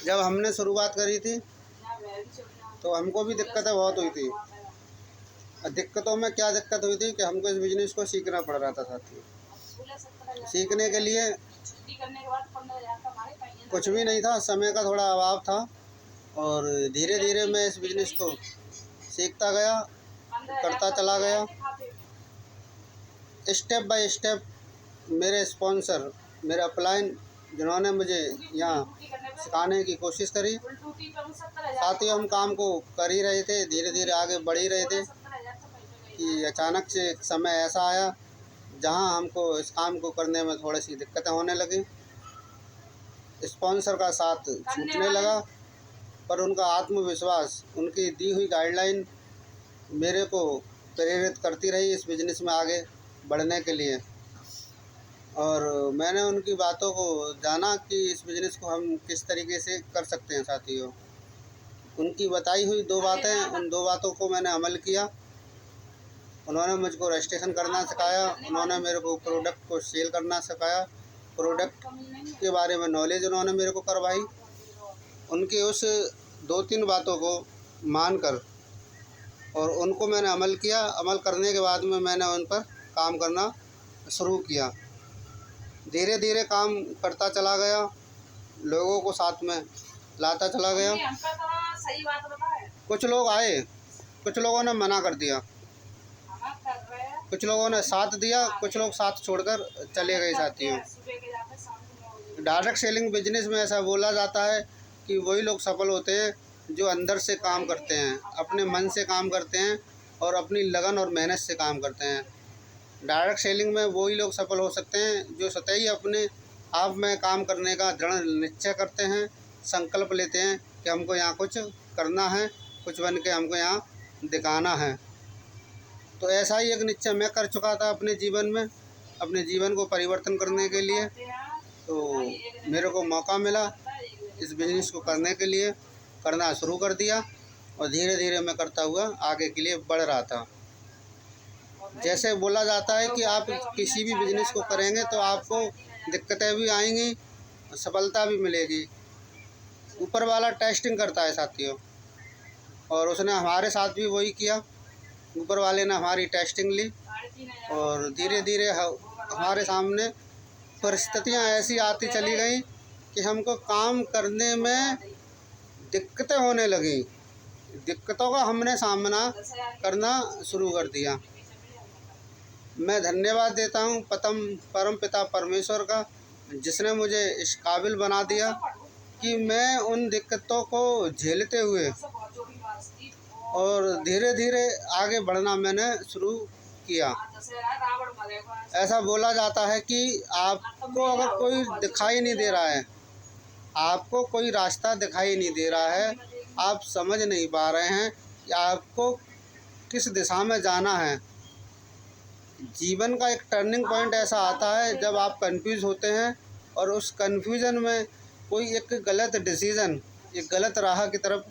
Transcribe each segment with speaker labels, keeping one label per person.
Speaker 1: जब हमने शुरुआत करी थी तो हमको भी दिक्कतें बहुत हुई थी। दिक्कतों में क्या दिक्कत हुई थी कि हमको इस बिज़नेस को सीखना पड़ रहा था साथियों। सीखने के लिए कुछ भी नहीं था, समय का थोड़ा अभाव था और धीरे धीरे मैं इस बिज़नेस को सीखता गया, करता चला गया। स्टेप बाय स्टेप मेरे स्पॉन्सर, मेरे अपलाइन जिन्होंने मुझे यहाँ सिखाने की कोशिश करी, साथ ही हम काम को कर ही रहे थे, धीरे धीरे आगे बढ़ ही रहे थे कि अचानक से एक समय ऐसा आया जहाँ हमको इस काम को करने में थोड़ी सी दिक्कतें होने लगी। स्पॉन्सर का साथ छूटने लगा, पर उनका आत्मविश्वास, उनकी दी हुई गाइडलाइन मेरे को प्रेरित करती रही इस बिज़नेस में आगे बढ़ने के लिए। और मैंने उनकी बातों को जाना कि इस बिज़नेस को हम किस तरीके से कर सकते हैं साथियों। उनकी बताई हुई 2 बातें, उन 2 बातों को मैंने अमल किया। उन्होंने मुझको रजिस्ट्रेशन करना सिखाया, उन्होंने मेरे को प्रोडक्ट को सेल करना सिखाया, प्रोडक्ट के बारे में नॉलेज उन्होंने मेरे को करवाई। उनकी उस 2-3 बातों को मानकर और उनको मैंने अमल किया। अमल करने के बाद में मैंने उन पर काम करना शुरू किया। धीरे धीरे काम करता चला गया, लोगों को साथ में लाता चला गया। कुछ लोग आए, कुछ लोगों ने मना कर दिया, कुछ लोगों ने साथ दिया, कुछ लोग साथ छोड़कर चले गए साथियों। डायरेक्ट सेलिंग बिजनेस में ऐसा बोला जाता है कि वही लोग सफल होते हैं जो अंदर से काम करते हैं, अपने मन से काम करते हैं और अपनी लगन और मेहनत से काम करते हैं। डायरेक्ट सेलिंग में वही लोग सफल हो सकते हैं जो स्वतः ही अपने आप में काम करने का दृढ़ निश्चय करते हैं, संकल्प लेते हैं कि हमको यहाँ कुछ करना है, कुछ बन के हमको यहाँ दिखाना है। तो ऐसा ही एक निश्चय मैं कर चुका था अपने जीवन में, अपने जीवन को परिवर्तन करने के लिए। तो मेरे को मौका मिला इस बिज़नेस को करने के लिए, करना शुरू कर दिया और धीरे धीरे मैं करता हुआ आगे के लिए बढ़ रहा था। जैसे बोला जाता है कि आप किसी भी बिज़नेस को करेंगे तो आपको दिक्कतें भी आएंगी, सफलता भी मिलेगी। ऊपर वाला टेस्टिंग करता है साथियों, और उसने हमारे साथ भी वही किया। ऊपर वाले ने हमारी टेस्टिंग ली और धीरे धीरे हमारे सामने परिस्थितियां ऐसी आती चली गई कि हमको काम करने में दिक्कतें होने लगी। दिक्कतों का हमने सामना करना शुरू कर दिया। मैं धन्यवाद देता हूँ परम पिता परमेश्वर का, जिसने मुझे इस काबिल बना दिया कि मैं उन दिक्कतों को झेलते हुए और धीरे धीरे आगे बढ़ना मैंने शुरू किया। ऐसा बोला जाता है कि आपको अगर कोई दिखाई नहीं दे रहा है, आपको कोई रास्ता दिखाई नहीं दे रहा है, आप समझ नहीं पा रहे हैं कि आपको किस दिशा में जाना है, जीवन का एक टर्निंग पॉइंट ऐसा आता है जब आप कंफ्यूज होते हैं और उस कंफ्यूजन में कोई एक गलत डिसीज़न, एक गलत राह की तरफ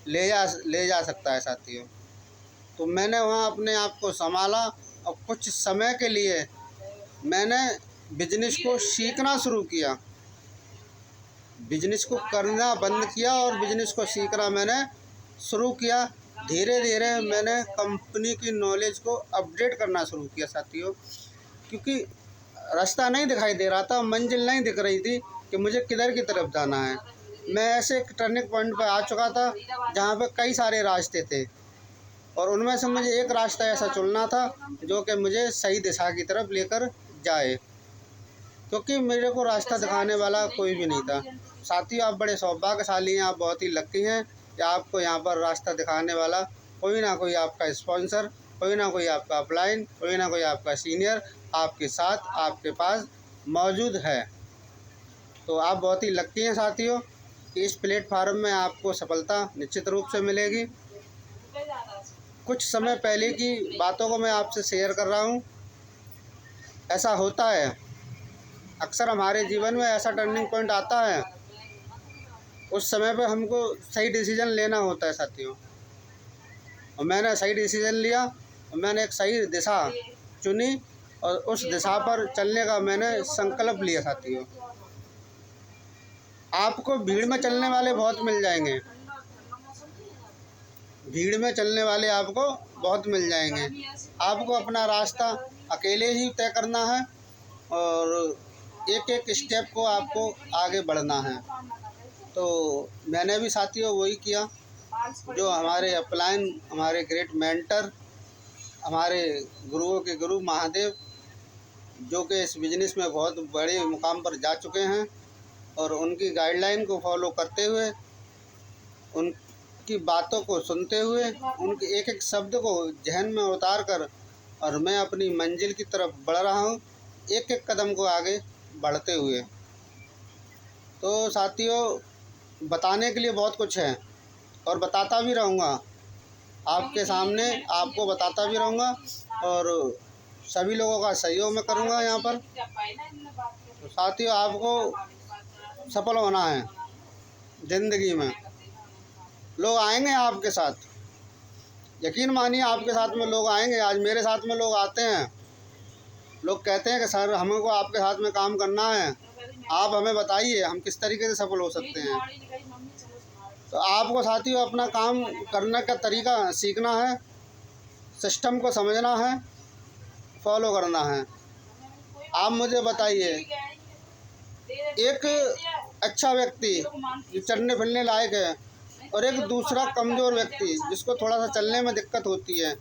Speaker 1: ले जा सकता है साथियों। तो मैंने वहाँ अपने आप को संभाला और कुछ समय के लिए मैंने बिजनेस को सीखना शुरू किया, बिजनेस को करना बंद किया और बिजनेस को सीखना मैंने शुरू किया। धीरे धीरे मैंने कंपनी की नॉलेज को अपडेट करना शुरू किया साथियों, क्योंकि रास्ता नहीं दिखाई दे रहा था, मंजिल नहीं दिख रही थी कि मुझे किधर की तरफ जाना है। मैं ऐसे एक टर्निंग पॉइंट पर आ चुका था जहाँ पर कई सारे रास्ते थे और उनमें से मुझे एक रास्ता ऐसा चुनना था जो कि मुझे सही दिशा की तरफ लेकर जाए, क्योंकि मेरे को रास्ता दिखाने वाला कोई भी नहीं था। साथियों, आप बड़े सौभाग्यशाली हैं, आप बहुत ही लकी हैं कि आपको यहाँ पर रास्ता दिखाने वाला कोई ना कोई आपका स्पॉन्सर, कोई ना कोई आपका अपलाइन, कोई ना कोई आपका सीनियर आपके साथ, आपके पास मौजूद है। तो आप बहुत ही लकी हैं साथियों कि इस प्लेटफार्म में आपको सफलता निश्चित रूप से मिलेगी। कुछ समय पहले की बातों को मैं आपसे शेयर कर रहा हूँ। ऐसा होता है, अक्सर हमारे जीवन में ऐसा टर्निंग पॉइंट आता है, उस समय पे हमको सही डिसीजन लेना होता है साथियों। और मैंने सही डिसीजन लिया और मैंने एक सही दिशा चुनी और उस दिशा पर चलने का मैंने संकल्प लिया साथियों। आपको भीड़ में चलने वाले बहुत मिल जाएंगे, भीड़ में चलने वाले आपको बहुत मिल जाएंगे। आपको अपना रास्ता अकेले ही तय करना है और एक एक स्टेप को आपको आगे बढ़ना है। तो मैंने भी साथियों वही किया जो हमारे अपलाइन, हमारे ग्रेट मेंटर, हमारे गुरुओं के गुरु महादेव, जो कि इस बिज़नेस में बहुत बड़े मुकाम पर जा चुके हैं, और उनकी गाइडलाइन को फॉलो करते हुए, उनकी बातों को सुनते हुए, उनके एक एक शब्द को जहन में उतार कर और मैं अपनी मंजिल की तरफ बढ़ रहा हूँ, एक एक कदम को आगे बढ़ते हुए। तो साथियों बताने के लिए बहुत कुछ है और बताता भी रहूँगा आपके सामने, आपको बताता भी रहूँगा और सभी लोगों का सहयोग मैं करूँगा यहाँ पर। तो साथियों आपको सफल होना है ज़िंदगी में, लोग आएंगे आपके साथ, यकीन मानिए आपके साथ में लोग आएंगे। आज मेरे साथ में लोग आते हैं, लोग कहते हैं कि सर हमको आपके साथ में काम करना है, आप हमें बताइए हम किस तरीके से सफल हो सकते हैं। तो आपको साथियों अपना काम करने का तरीका सीखना है, सिस्टम को समझना है, फॉलो करना है। आप मुझे बताइए, एक अच्छा व्यक्ति जो चलने फिरने लायक है और एक दूसरा कमज़ोर व्यक्ति जिसको थोड़ा सा चलने में दिक्कत होती है,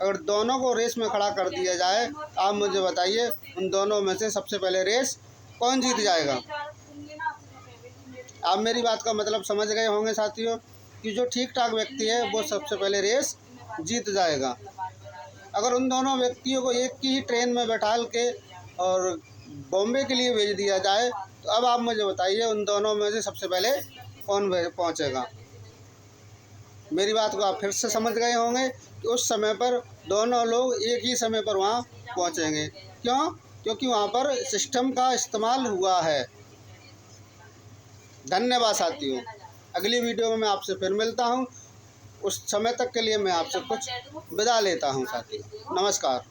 Speaker 1: अगर दोनों को रेस में खड़ा कर दिया जाए, आप मुझे बताइए उन दोनों में से सबसे पहले रेस कौन जीत जाएगा। आप मेरी बात का मतलब समझ गए होंगे साथियों कि जो ठीक ठाक व्यक्ति है वो सबसे पहले रेस जीत जाएगा। अगर उन दोनों व्यक्तियों को एक ही ट्रेन में बैठाल के और बॉम्बे के लिए भेज दिया जाए, तो अब आप मुझे बताइए उन दोनों में से सबसे पहले कौन पहुंचेगा। मेरी बात को आप फिर से समझ गए होंगे कि उस समय पर दोनों लोग एक ही समय पर वहाँ पहुँचेंगे। क्यों? क्योंकि वहाँ पर सिस्टम का इस्तेमाल हुआ है। धन्यवाद साथियों, अगली वीडियो में मैं आपसे फिर मिलता हूँ। उस समय तक के लिए मैं आपसे कुछ विदा लेता हूँ साथियों। नमस्कार।